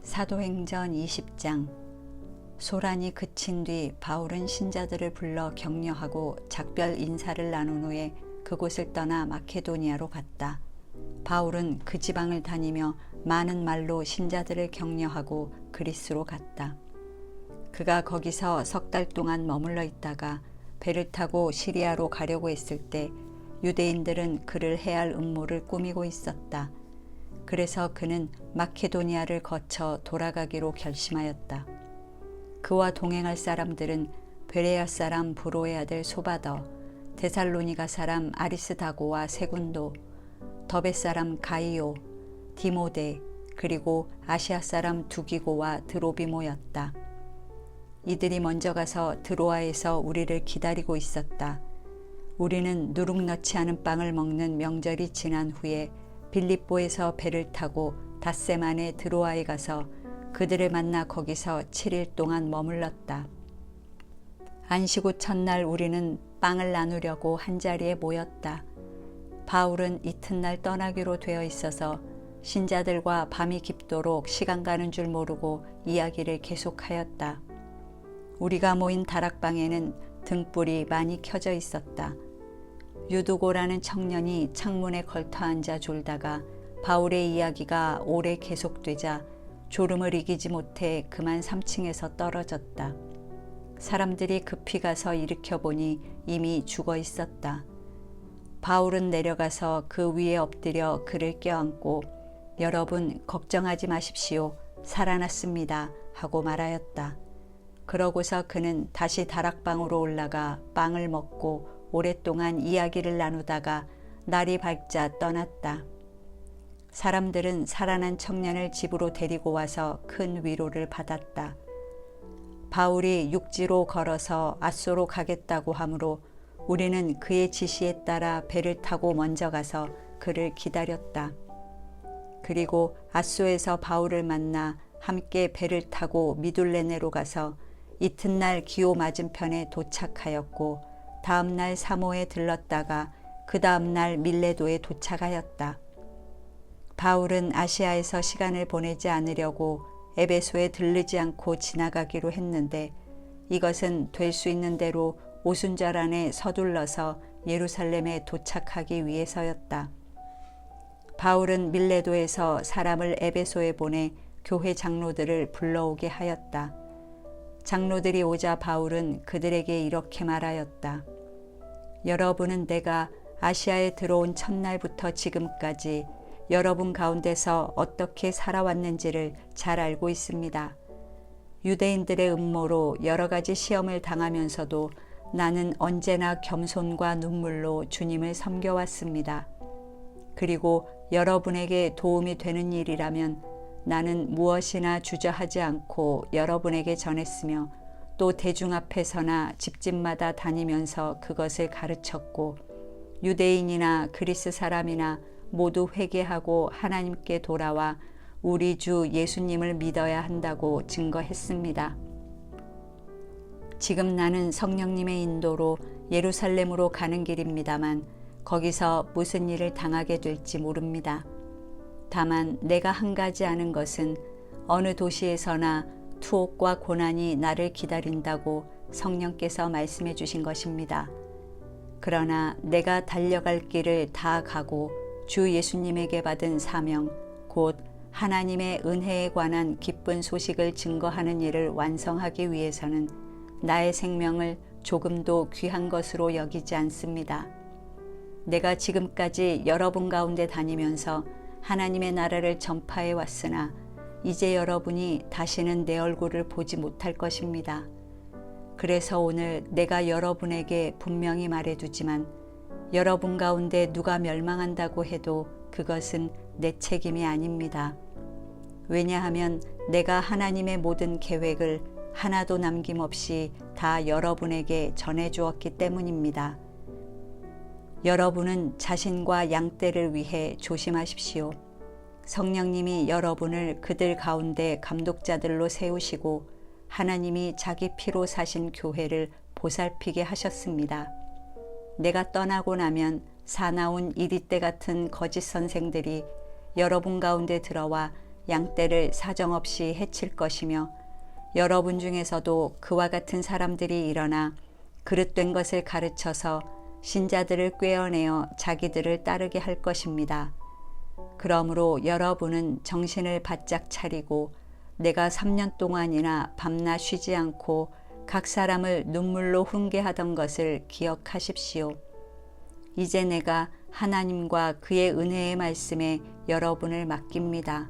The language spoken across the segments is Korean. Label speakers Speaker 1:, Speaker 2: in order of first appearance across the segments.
Speaker 1: 사도행전 20장. 소란이 그친 뒤 바울은 신자들을 불러 격려하고 작별 인사를 나눈 후에 그곳을 떠나 마케도니아로 갔다. 바울은 그 지방을 다니며 많은 말로 신자들을 격려하고 그리스로 갔다. 그가 거기서 석 달 동안 머물러 있다가 배를 타고 시리아로 가려고 했을 때 유대인들은 그를 해할 음모를 꾸미고 있었다. 그래서 그는 마케도니아를 거쳐 돌아가기로 결심하였다. 그와 동행할 사람들은 베레아 사람 브로의 아들 소바더, 데살로니가 사람 아리스다고와 세군도, 더베 사람 가이오, 디모데, 그리고 아시아 사람 두기고와 드로비모였다. 이들이 먼저 가서 드로아에서 우리를 기다리고 있었다. 우리는 누룩 넣지 않은 빵을 먹는 명절이 지난 후에 빌립보에서 배를 타고 닷새만에 드로아에 가서 그들을 만나 거기서 7일 동안 머물렀다. 안식 후 첫날 우리는 빵을 나누려고 한자리에 모였다. 바울은 이튿날 떠나기로 되어 있어서 신자들과 밤이 깊도록 시간 가는 줄 모르고 이야기를 계속하였다. 우리가 모인 다락방에는 등불이 많이 켜져 있었다. 유두고라는 청년이 창문에 걸터 앉아 졸다가 바울의 이야기가 오래 계속되자 졸음을 이기지 못해 그만 3층에서 떨어졌다. 사람들이 급히 가서 일으켜 보니 이미 죽어 있었다. 바울은 내려가서 그 위에 엎드려 그를 껴안고 여러분 걱정하지 마십시오. 살아났습니다. 하고 말하였다. 그러고서 그는 다시 다락방으로 올라가 빵을 먹고 오랫동안 이야기를 나누다가 날이 밝자 떠났다. 사람들은 살아난 청년을 집으로 데리고 와서 큰 위로를 받았다. 바울이 육지로 걸어서 앗소로 가겠다고 하므로 우리는 그의 지시에 따라 배를 타고 먼저 가서 그를 기다렸다. 그리고 앗소에서 바울을 만나 함께 배를 타고 미둘레네로 가서 이튿날 기오 맞은편에 도착하였고 다음날 사모에 들렀다가 그 다음날 밀레도에 도착하였다. 바울은 아시아에서 시간을 보내지 않으려고 에베소에 들르지 않고 지나가기로 했는데 이것은 될 수 있는 대로 오순절 안에 서둘러서 예루살렘에 도착하기 위해서였다. 바울은 밀레도에서 사람을 에베소에 보내 교회 장로들을 불러오게 하였다. 장로들이 오자 바울은 그들에게 이렇게 말하였다. 여러분은 내가 아시아에 들어온 첫날부터 지금까지 여러분 가운데서 어떻게 살아왔는지를 잘 알고 있습니다. 유대인들의 음모로 여러 가지 시험을 당하면서도 나는 언제나 겸손과 눈물로 주님을 섬겨왔습니다. 그리고 여러분에게 도움이 되는 일이라면 나는 무엇이나 주저하지 않고 여러분에게 전했으며 또 대중 앞에서나 집집마다 다니면서 그것을 가르쳤고 유대인이나 그리스 사람이나 모두 회개하고 하나님께 돌아와 우리 주 예수님을 믿어야 한다고 증거했습니다. 지금 나는 성령님의 인도로 예루살렘으로 가는 길입니다만 거기서 무슨 일을 당하게 될지 모릅니다. 다만 내가 한 가지 아는 것은 어느 도시에서나 투옥과 고난이 나를 기다린다고 성령께서 말씀해 주신 것입니다. 그러나 내가 달려갈 길을 다 가고 주 예수님에게 받은 사명, 곧 하나님의 은혜에 관한 기쁜 소식을 증거하는 일을 완성하기 위해서는 나의 생명을 조금도 귀한 것으로 여기지 않습니다. 내가 지금까지 여러분 가운데 다니면서 하나님의 나라를 전파해 왔으나 이제 여러분이 다시는 내 얼굴을 보지 못할 것입니다. 그래서 오늘 내가 여러분에게 분명히 말해두지만 여러분 가운데 누가 멸망한다고 해도 그것은 내 책임이 아닙니다. 왜냐하면 내가 하나님의 모든 계획을 하나도 남김없이 다 여러분에게 전해주었기 때문입니다. 여러분은 자신과 양떼를 위해 조심하십시오. 성령님이 여러분을 그들 가운데 감독자들로 세우시고 하나님이 자기 피로 사신 교회를 보살피게 하셨습니다. 내가 떠나고 나면 사나운 이리떼 같은 거짓 선생들이 여러분 가운데 들어와 양떼를 사정없이 해칠 것이며 여러분 중에서도 그와 같은 사람들이 일어나 그릇된 것을 가르쳐서 신자들을 꿰어내어 자기들을 따르게 할 것입니다. 그러므로 여러분은 정신을 바짝 차리고 내가 3년 동안이나 밤낮 쉬지 않고 각 사람을 눈물로 훈계하던 것을 기억하십시오. 이제 내가 하나님과 그의 은혜의 말씀에 여러분을 맡깁니다.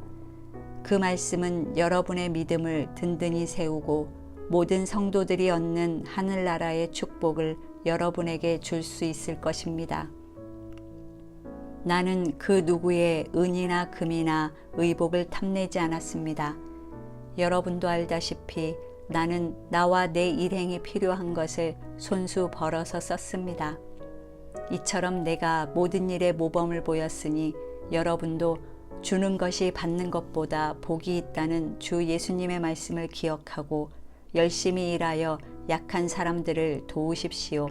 Speaker 1: 그 말씀은 여러분의 믿음을 든든히 세우고 모든 성도들이 얻는 하늘나라의 축복을 여러분에게 줄 수 있을 것입니다. 나는 그 누구의 은이나 금이나 의복을 탐내지 않았습니다. 여러분도 알다시피 나는 나와 내 일행이 필요한 것을 손수 벌어서 썼습니다. 이처럼 내가 모든 일에 모범을 보였으니 여러분도 주는 것이 받는 것보다 복이 있다는 주 예수님의 말씀을 기억하고 열심히 일하여 약한 사람들을 도우십시오.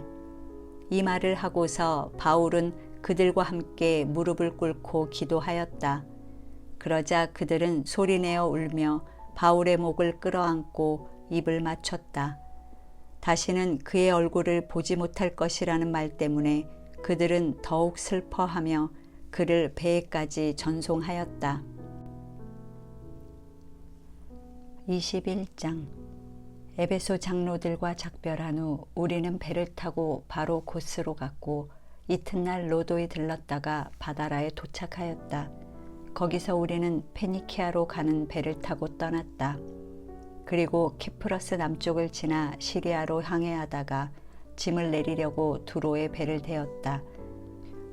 Speaker 1: 이 말을 하고서 바울은 그들과 함께 무릎을 꿇고 기도하였다. 그러자 그들은 소리내어 울며 바울의 목을 끌어안고 입을 맞췄다. 다시는 그의 얼굴을 보지 못할 것이라는 말 때문에 그들은 더욱 슬퍼하며 그를 배에까지 전송하였다. 21장. 에베소 장로들과 작별한 후 우리는 배를 타고 바로 고스로 갔고 이튿날 로도에 들렀다가 바다라에 도착하였다. 거기서 우리는 페니키아로 가는 배를 타고 떠났다. 그리고 키프러스 남쪽을 지나 시리아로 항해하다가 짐을 내리려고 두로에 배를 대었다.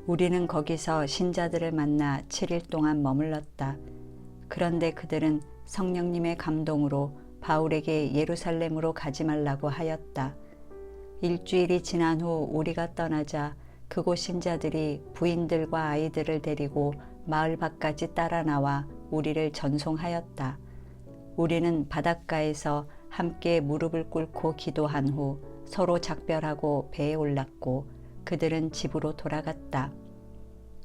Speaker 1: 우리는 거기서 신자들을 만나 7일 동안 머물렀다. 그런데 그들은 성령님의 감동으로 바울에게 예루살렘으로 가지 말라고 하였다. 일주일이 지난 후 우리가 떠나자 그곳 신자들이 부인들과 아이들을 데리고 마을 밖까지 따라 나와 우리를 전송하였다. 우리는 바닷가에서 함께 무릎을 꿇고 기도한 후 서로 작별하고 배에 올랐고 그들은 집으로 돌아갔다.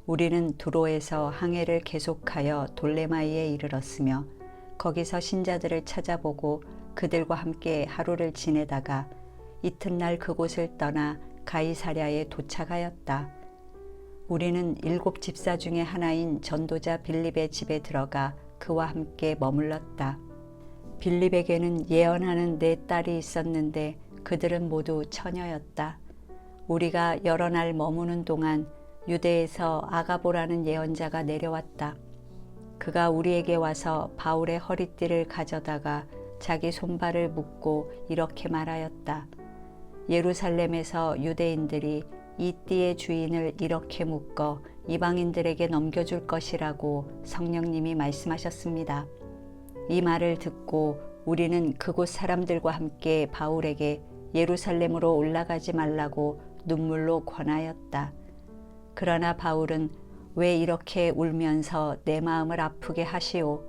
Speaker 1: 우리는 두로에서 항해를 계속하여 돌레마이에 이르렀으며 거기서 신자들을 찾아보고 그들과 함께 하루를 지내다가 이튿날 그곳을 떠나 가이사랴에 도착하였다. 우리는 7 집사 중에 하나인 전도자 빌립의 집에 들어가 그와 함께 머물렀다. 빌립에게는 예언하는 4딸이 있었는데 그들은 모두 처녀였다. 우리가 여러 날 머무는 동안 유대에서 아가보라는 예언자가 내려왔다. 그가 우리에게 와서 바울의 허리띠를 가져다가 자기 손발을 묶고 이렇게 말하였다. 예루살렘에서 유대인들이 이 띠의 주인을 이렇게 묶어 이방인들에게 넘겨줄 것이라고 성령님이 말씀하셨습니다. 이 말을 듣고 우리는 그곳 사람들과 함께 바울에게 예루살렘으로 올라가지 말라고 눈물로 권하였다. 그러나 바울은 왜 이렇게 울면서 내 마음을 아프게 하시오?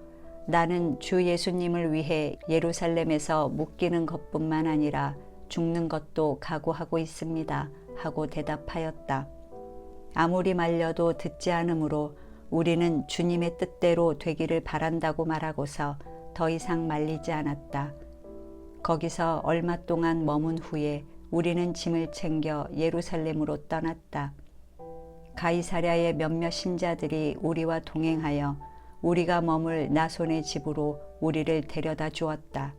Speaker 1: 나는 주 예수님을 위해 예루살렘에서 묶이는 것뿐만 아니라 죽는 것도 각오하고 있습니다. 하고 대답하였다. 아무리 말려도 듣지 않으므로 우리는 주님의 뜻대로 되기를 바란다고 말하고서 더 이상 말리지 않았다. 거기서 얼마 동안 머문 후에 우리는 짐을 챙겨 예루살렘으로 떠났다. 가이사랴의 몇몇 신자들이 우리와 동행하여 우리가 머물 나손의 집으로 우리를 데려다 주었다.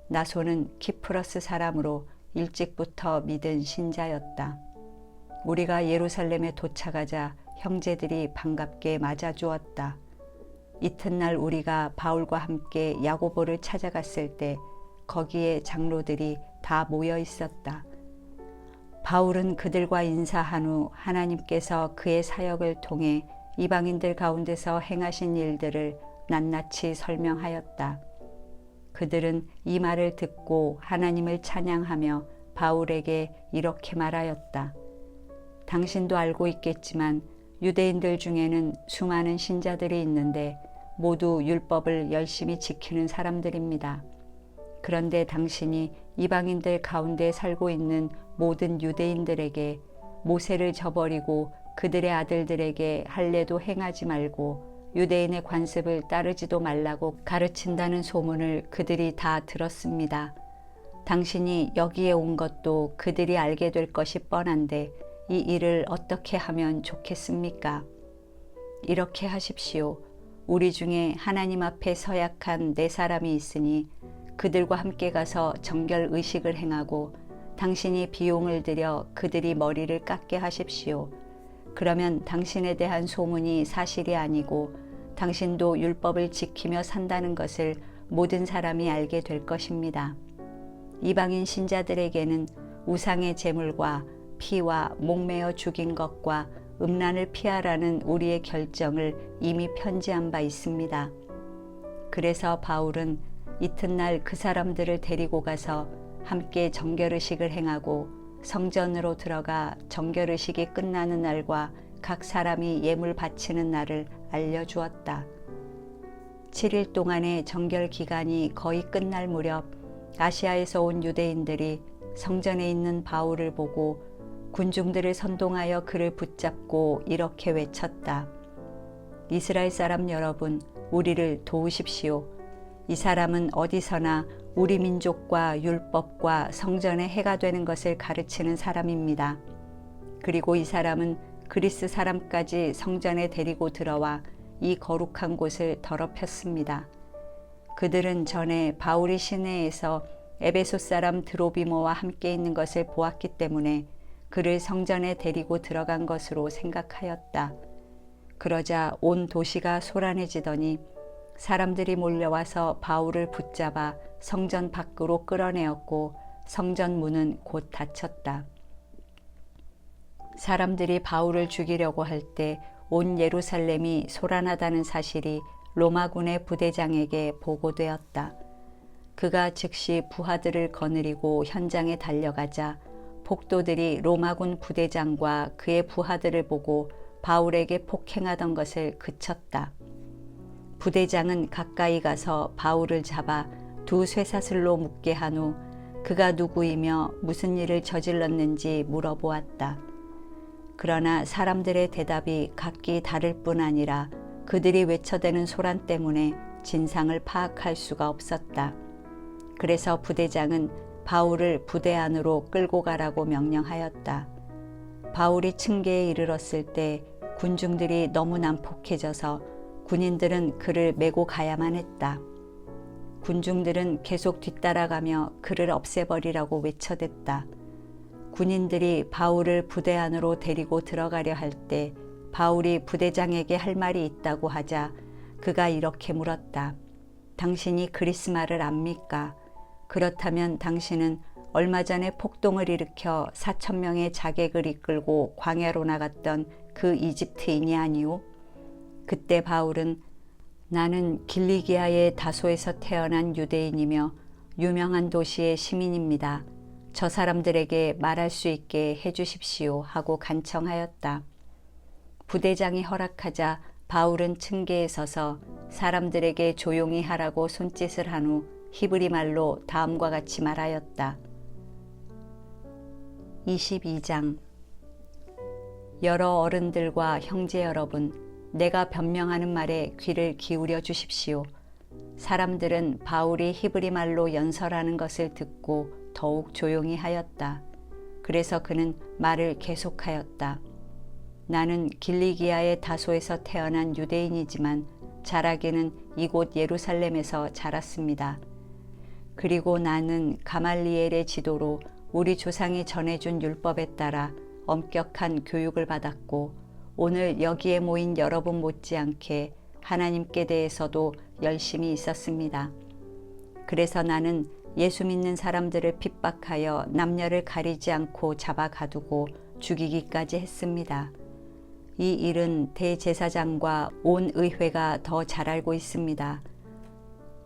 Speaker 1: 나손은 키프러스 사람으로 일찍부터 믿은 신자였다. 우리가 예루살렘에 도착하자 형제들이 반갑게 맞아주었다. 이튿날 우리가 바울과 함께 야고보를 찾아갔을 때 거기에 장로들이 다 모여 있었다. 바울은 그들과 인사한 후 하나님께서 그의 사역을 통해 이방인들 가운데서 행하신 일들을 낱낱이 설명하였다. 그들은 이 말을 듣고 하나님을 찬양하며 바울에게 이렇게 말하였다. 당신도 알고 있겠지만 유대인들 중에는 수많은 신자들이 있는데 모두 율법을 열심히 지키는 사람들입니다. 그런데 당신이 이방인들 가운데 살고 있는 모든 유대인들에게 모세를 저버리고 그들의 아들들에게 할례도 행하지 말고 유대인의 관습을 따르지도 말라고 가르친다는 소문을 그들이 다 들었습니다. 당신이 여기에 온 것도 그들이 알게 될 것이 뻔한데 이 일을 어떻게 하면 좋겠습니까? 이렇게 하십시오. 우리 중에 하나님 앞에 서약한 4사람이 있으니 그들과 함께 가서 정결 의식을 행하고 당신이 비용을 들여 그들이 머리를 깎게 하십시오. 그러면 당신에 대한 소문이 사실이 아니고 당신도 율법을 지키며 산다는 것을 모든 사람이 알게 될 것입니다. 이방인 신자들에게는 우상의 제물과 피와 목매어 죽인 것과 음란을 피하라는 우리의 결정을 이미 편지한 바 있습니다. 그래서 바울은 이튿날 그 사람들을 데리고 가서 함께 정결의식을 행하고 성전으로 들어가 정결의식이 끝나는 날과 각 사람이 예물 바치는 날을 알려주었다. 7일 동안의 정결 기간이 거의 끝날 무렵 아시아에서 온 유대인들이 성전에 있는 바울을 보고 군중들을 선동하여 그를 붙잡고 이렇게 외쳤다. 이스라엘 사람 여러분, 우리를 도우십시오. 이 사람은 어디서나 우리 민족과 율법과 성전에 해가 되는 것을 가르치는 사람입니다. 그리고 이 사람은 그리스 사람까지 성전에 데리고 들어와 이 거룩한 곳을 더럽혔습니다. 그들은 전에 바울이 시내에서 에베소 사람 드로비모와 함께 있는 것을 보았기 때문에 그를 성전에 데리고 들어간 것으로 생각하였다. 그러자 온 도시가 소란해지더니 사람들이 몰려와서 바울을 붙잡아 성전 밖으로 끌어내었고 성전 문은 곧 닫혔다. 사람들이 바울을 죽이려고 할 때 온 예루살렘이 소란하다는 사실이 로마군의 부대장에게 보고되었다. 그가 즉시 부하들을 거느리고 현장에 달려가자 폭도들이 로마군 부대장과 그의 부하들을 보고 바울에게 폭행하던 것을 그쳤다. 부대장은 가까이 가서 바울을 잡아 2 쇠사슬로 묶게 한 후 그가 누구이며 무슨 일을 저질렀는지 물어보았다. 그러나 사람들의 대답이 각기 다를 뿐 아니라 그들이 외쳐대는 소란 때문에 진상을 파악할 수가 없었다. 그래서 부대장은 바울을 부대 안으로 끌고 가라고 명령하였다. 바울이 층계에 이르렀을 때 군중들이 너무 난폭해져서 군인들은 그를 메고 가야만 했다. 군중들은 계속 뒤따라가며 그를 없애버리라고 외쳐댔다. 군인들이 바울을 부대 안으로 데리고 들어가려 할 때 바울이 부대장에게 할 말이 있다고 하자 그가 이렇게 물었다. 당신이 그리스말을 압니까? 그렇다면 당신은 얼마 전에 폭동을 일으켜 4,000명의 자객을 이끌고 광야로 나갔던 그 이집트인이 아니오? 그때 바울은 나는 길리기아의 다소에서 태어난 유대인이며 유명한 도시의 시민입니다. 저 사람들에게 말할 수 있게 해주십시오 하고 간청하였다. 부대장이 허락하자 바울은 층계에 서서 사람들에게 조용히 하라고 손짓을 한 후 히브리 말로 다음과 같이 말하였다. 22장 여러 어른들과 형제 여러분, 내가 변명하는 말에 귀를 기울여 주십시오. 사람들은 바울이 히브리 말로 연설하는 것을 듣고 더욱 조용히 하였다. 그래서 그는 말을 계속하였다. 나는 길리기아의 다소에서 태어난 유대인이지만 자라기는 이곳 예루살렘에서 자랐습니다. 그리고 나는 가말리엘의 지도로 우리 조상이 전해준 율법에 따라 엄격한 교육을 받았고 오늘 여기에 모인 여러분 못지않게 하나님께 대해서도 열심히 있었습니다. 그래서 나는 예수 믿는 사람들을 핍박하여 남녀를 가리지 않고 잡아 가두고 죽이기까지 했습니다. 이 일은 대제사장과 온 의회가 더 잘 알고 있습니다.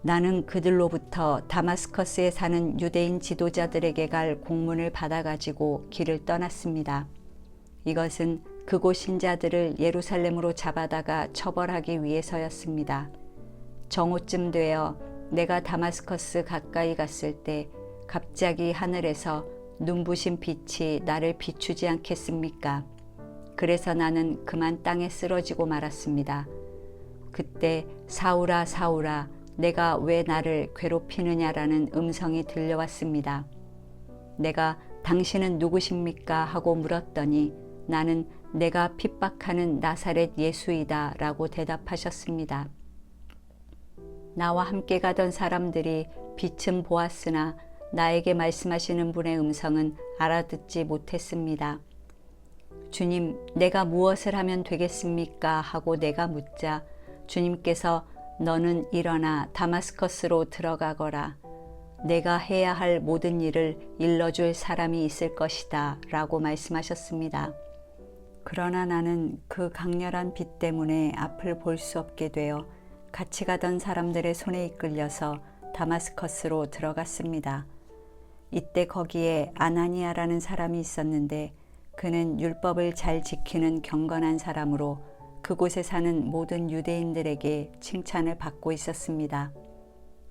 Speaker 1: 나는 그들로부터 다마스커스에 사는 유대인 지도자들에게 갈 공문을 받아가지고 길을 떠났습니다. 이것은 그곳 신자들을 예루살렘으로 잡아다가 처벌하기 위해서였습니다. 정오쯤 되어 내가 다마스커스 가까이 갔을 때 갑자기 하늘에서 눈부신 빛이 나를 비추지 않겠습니까? 그래서 나는 그만 땅에 쓰러지고 말았습니다. 그때 사울아 사울아 내가 왜 나를 괴롭히느냐라는 음성이 들려왔습니다. 내가 당신은 누구십니까? 하고 물었더니 나는 내가 핍박하는 나사렛 예수이다 라고 대답하셨습니다. 나와 함께 가던 사람들이 빛은 보았으나 나에게 말씀하시는 분의 음성은 알아듣지 못했습니다. 주님, 내가 무엇을 하면 되겠습니까? 하고 내가 묻자 주님께서 너는 일어나 다마스커스로 들어가거라. 내가 해야 할 모든 일을 일러줄 사람이 있을 것이다 라고 말씀하셨습니다. 그러나 나는 그 강렬한 빛 때문에 앞을 볼 수 없게 되어 같이 가던 사람들의 손에 이끌려서 다마스커스로 들어갔습니다. 이때 거기에 아나니아라는 사람이 있었는데 그는 율법을 잘 지키는 경건한 사람으로 그곳에 사는 모든 유대인들에게 칭찬을 받고 있었습니다.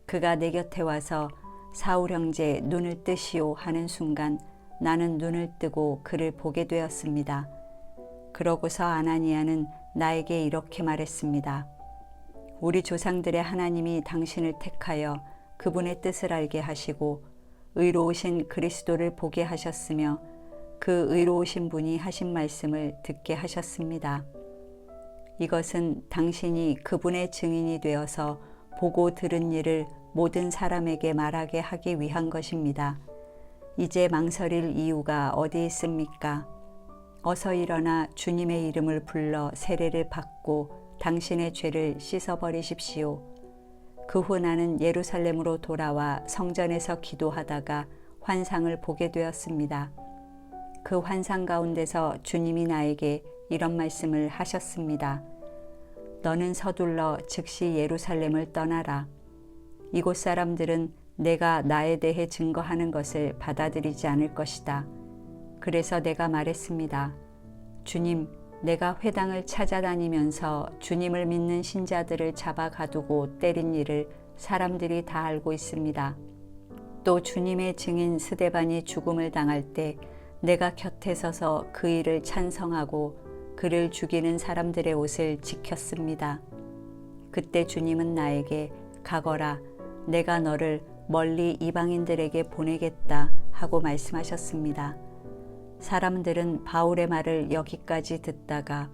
Speaker 1: 그가 내 곁에 와서 사울 형제 눈을 뜨시오 하는 순간 나는 눈을 뜨고 그를 보게 되었습니다. 그러고서 아나니아는 나에게 이렇게 말했습니다. 우리 조상들의 하나님이 당신을 택하여 그분의 뜻을 알게 하시고 의로우신 그리스도를 보게 하셨으며 그 의로우신 분이 하신 말씀을 듣게 하셨습니다. 이것은 당신이 그분의 증인이 되어서 보고 들은 일을 모든 사람에게 말하게 하기 위한 것입니다. 이제 망설일 이유가 어디 있습니까? 어서 일어나 주님의 이름을 불러 세례를 받고 당신의 죄를 씻어버리십시오. 그 후 나는 예루살렘으로 돌아와 성전에서 기도하다가 환상을 보게 되었습니다. 그 환상 가운데서 주님이 나에게 이런 말씀을 하셨습니다. 너는 서둘러 즉시 예루살렘을 떠나라. 이곳 사람들은 내가 나에 대해 증거하는 것을 받아들이지 않을 것이다. 그래서 내가 말했습니다. 주님, 내가 회당을 찾아다니면서 주님을 믿는 신자들을 잡아 가두고 때린 일을 사람들이 다 알고 있습니다. 또 주님의 증인 스데반이 죽음을 당할 때 내가 곁에 서서 그 일을 찬성하고 그를 죽이는 사람들의 옷을 지켰습니다. 그때 주님은 나에게 가거라, 내가 너를 멀리 이방인들에게 보내겠다 하고 말씀하셨습니다. 사람들은 바울의 말을 여기까지 듣다가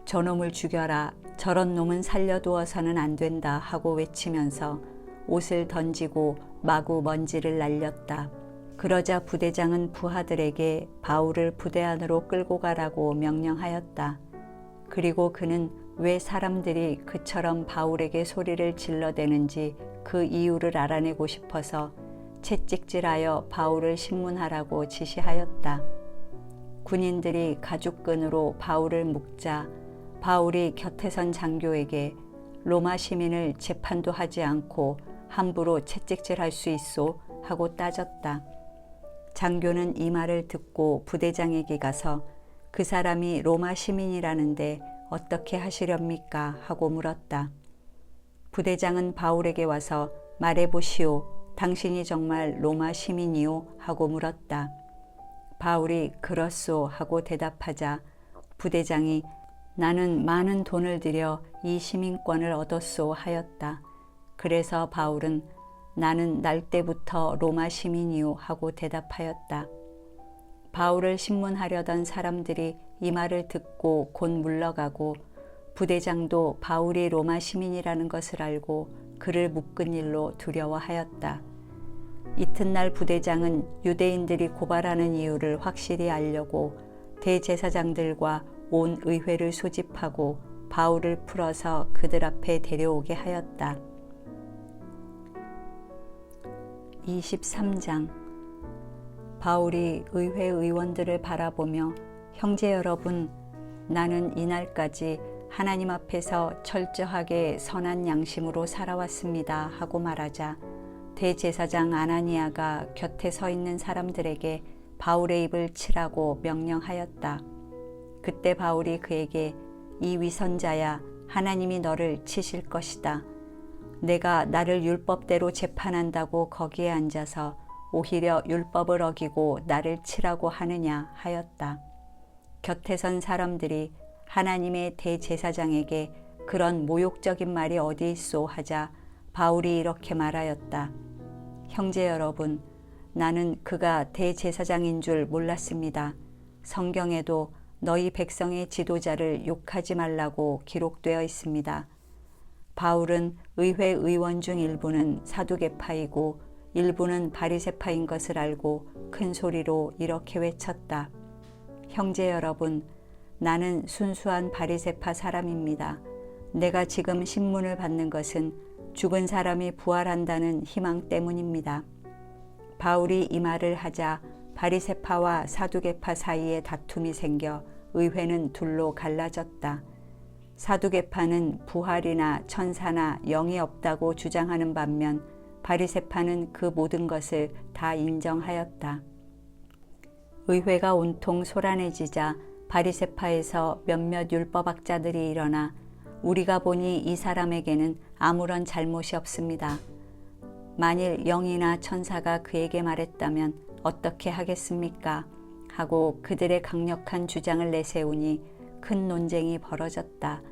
Speaker 1: 저놈을 죽여라, 저런 놈은 살려두어서는 안 된다 하고 외치면서 옷을 던지고 마구 먼지를 날렸다. 그러자 부대장은 부하들에게 바울을 부대 안으로 끌고 가라고 명령하였다. 그리고 그는 왜 사람들이 그처럼 바울에게 소리를 질러대는지 그 이유를 알아내고 싶어서 채찍질하여 바울을 신문하라고 지시하였다. 군인들이 가죽끈으로 바울을 묶자 바울이 곁에 선 장교에게 로마 시민을 재판도 하지 않고 함부로 채찍질할 수 있소 하고 따졌다. 장교는 이 말을 듣고 부대장에게 가서 그 사람이 로마 시민이라는데 어떻게 하시렵니까? 하고 물었다. 부대장은 바울에게 와서 말해보시오. 당신이 정말 로마 시민이요? 하고 물었다. 바울이 그렇소 하고 대답하자 부대장이 나는 많은 돈을 들여 이 시민권을 얻었소 하였다. 그래서 바울은 나는 날 때부터 로마 시민이요 하고 대답하였다. 바울을 신문하려던 사람들이 이 말을 듣고 곧 물러가고 부대장도 바울이 로마 시민이라는 것을 알고 그를 묶은 일로 두려워하였다. 이튿날 부대장은 유대인들이 고발하는 이유를 확실히 알려고 대제사장들과 온 의회를 소집하고 바울을 풀어서 그들 앞에 데려오게 하였다. 23장. 바울이 의회 의원들을 바라보며 형제 여러분, 나는 이날까지 하나님 앞에서 철저하게 선한 양심으로 살아왔습니다 하고 말하자 대제사장 아나니아가 곁에 서 있는 사람들에게 바울의 입을 치라고 명령하였다. 그때 바울이 그에게 이 위선자야, 하나님이 너를 치실 것이다. 내가 나를 율법대로 재판한다고 거기에 앉아서 오히려 율법을 어기고 나를 치라고 하느냐 하였다. 곁에 선 사람들이 하나님의 대제사장에게 그런 모욕적인 말이 어디 있소 하자 바울이 이렇게 말하였다. 형제 여러분, 나는 그가 대제사장인 줄 몰랐습니다. 성경에도 너희 백성의 지도자를 욕하지 말라고 기록되어 있습니다. 바울은 의회 의원 중 일부는 사두개파이고 일부는 바리새파인 것을 알고 큰 소리로 이렇게 외쳤다. 형제 여러분, 나는 순수한 바리새파 사람입니다. 내가 지금 신문을 받는 것은 죽은 사람이 부활한다는 희망 때문입니다. 바울이 이 말을 하자 바리새파와 사두개파 사이에 다툼이 생겨 의회는 둘로 갈라졌다. 사두개파는 부활이나 천사나 영이 없다고 주장하는 반면 바리새파는 그 모든 것을 다 인정하였다. 의회가 온통 소란해지자 바리새파에서 몇몇 율법학자들이 일어나 우리가 보니 이 사람에게는 아무런 잘못이 없습니다. 만일 영이나 천사가 그에게 말했다면 어떻게 하겠습니까? 하고 그들의 강력한 주장을 내세우니 큰 논쟁이 벌어졌다.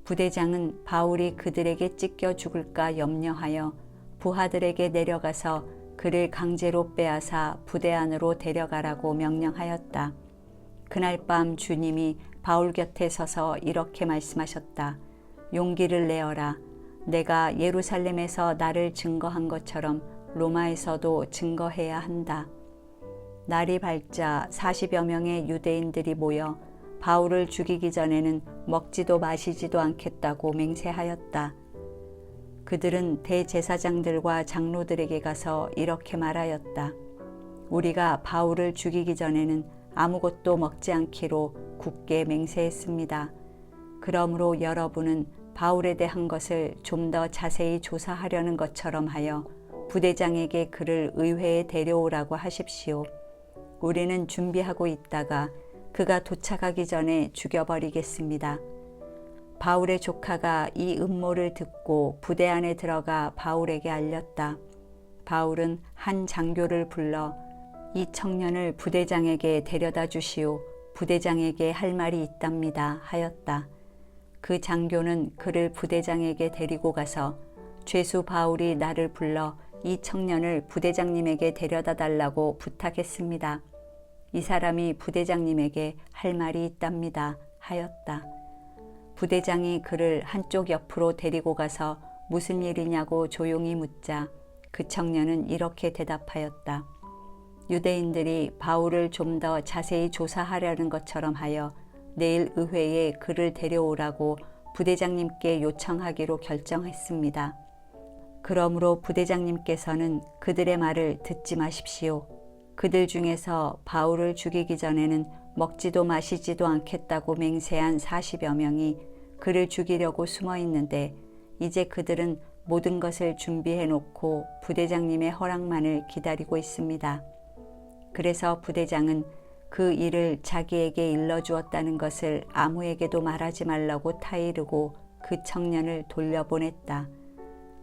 Speaker 1: 부대장은 바울이 그들에게 찢겨 죽을까 염려하여 부하들에게 내려가서 그를 강제로 빼앗아 부대 안으로 데려가라고 명령하였다. 그날 밤 주님이 바울 곁에 서서 이렇게 말씀하셨다. 용기를 내어라. 내가 예루살렘에서 나를 증거한 것처럼 로마에서도 증거해야 한다. 날이 밝자 40여 명의 유대인들이 모여 바울을 죽이기 전에는 먹지도 마시지도 않겠다고 맹세하였다. 그들은 대제사장들과 장로들에게 가서 이렇게 말하였다. 우리가 바울을 죽이기 전에는 아무것도 먹지 않기로 굳게 맹세했습니다. 그러므로 여러분은 바울에 대한 것을 좀 더 자세히 조사하려는 것처럼 하여 부대장에게 그를 의회에 데려오라고 하십시오. 우리는 준비하고 있다가 그가 도착하기 전에 죽여버리겠습니다. 바울의 조카가 이 음모를 듣고 부대 안에 들어가 바울에게 알렸다. 바울은 한 장교를 불러 이 청년을 부대장에게 데려다 주시오. 부대장에게 할 말이 있답니다. 하였다. 그 장교는 그를 부대장에게 데리고 가서 죄수 바울이 나를 불러 이 청년을 부대장님에게 데려다 달라고 부탁했습니다. 이 사람이 부대장님에게 할 말이 있답니다. 하였다. 부대장이 그를 한쪽 옆으로 데리고 가서 무슨 일이냐고 조용히 묻자 그 청년은 이렇게 대답하였다. 유대인들이 바울을 좀 더 자세히 조사하려는 것처럼 하여 내일 의회에 그를 데려오라고 부대장님께 요청하기로 결정했습니다. 그러므로 부대장님께서는 그들의 말을 듣지 마십시오. 그들 중에서 바울을 죽이기 전에는 먹지도 마시지도 않겠다고 맹세한 40여 명이 그를 죽이려고 숨어 있는데 이제 그들은 모든 것을 준비해 놓고 부대장님의 허락만을 기다리고 있습니다. 그래서 부대장은 그 일을 자기에게 일러주었다는 것을 아무에게도 말하지 말라고 타이르고 그 청년을 돌려보냈다.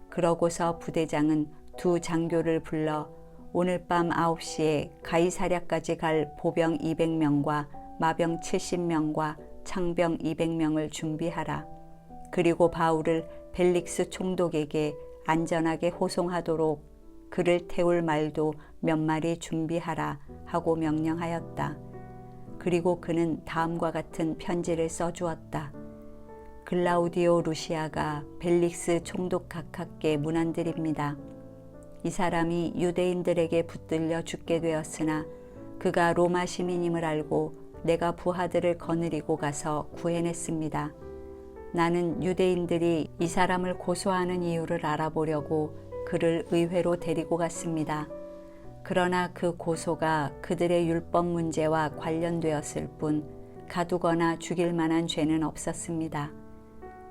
Speaker 1: 그러고서 부대장은 두 장교를 불러 오늘 밤 9시에 가이사랴까지 갈 보병 200명과 마병 70명과 창병 200명을 준비하라. 그리고 바울을 벨릭스 총독에게 안전하게 호송하도록 그를 태울 말도 몇 마리 준비하라 하고 명령하였다. 그리고 그는 다음과 같은 편지를 써주었다. 글라우디오 루시아가 벨릭스 총독 각하께 문안드립니다. 이 사람이 유대인들에게 붙들려 죽게 되었으나 그가 로마 시민임을 알고 내가 부하들을 거느리고 가서 구해냈습니다. 나는 유대인들이 이 사람을 고소하는 이유를 알아보려고 그를 의회로 데리고 갔습니다. 그러나 그 고소가 그들의 율법 문제와 관련되었을 뿐 가두거나 죽일 만한 죄는 없었습니다.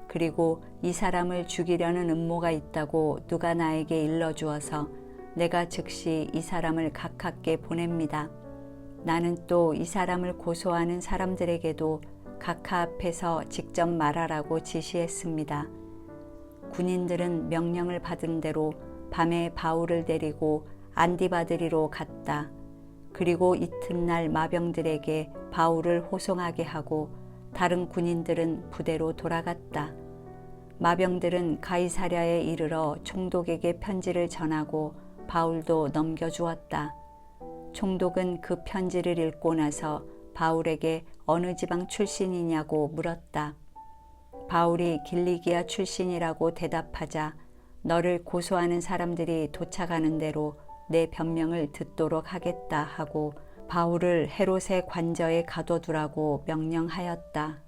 Speaker 1: 그리고 이 사람을 죽이려는 음모가 있다고 누가 나에게 일러주어서 내가 즉시 이 사람을 각하께 보냅니다. 나는 또 이 사람을 고소하는 사람들에게도 각하 앞에서 직접 말하라고 지시했습니다. 군인들은 명령을 받은 대로 밤에 바울을 데리고 안디바드리로 갔다. 그리고 이튿날 마병들에게 바울을 호송하게 하고 다른 군인들은 부대로 돌아갔다. 마병들은 가이사랴에 이르러 총독에게 편지를 전하고 바울도 넘겨주었다. 총독은 그 편지를 읽고 나서 바울에게 어느 지방 출신이냐고 물었다. 바울이 길리기아 출신이라고 대답하자 너를 고소하는 사람들이 도착하는 대로 내 변명을 듣도록 하겠다 하고 바울을 헤롯의 관저에 가둬두라고 명령하였다.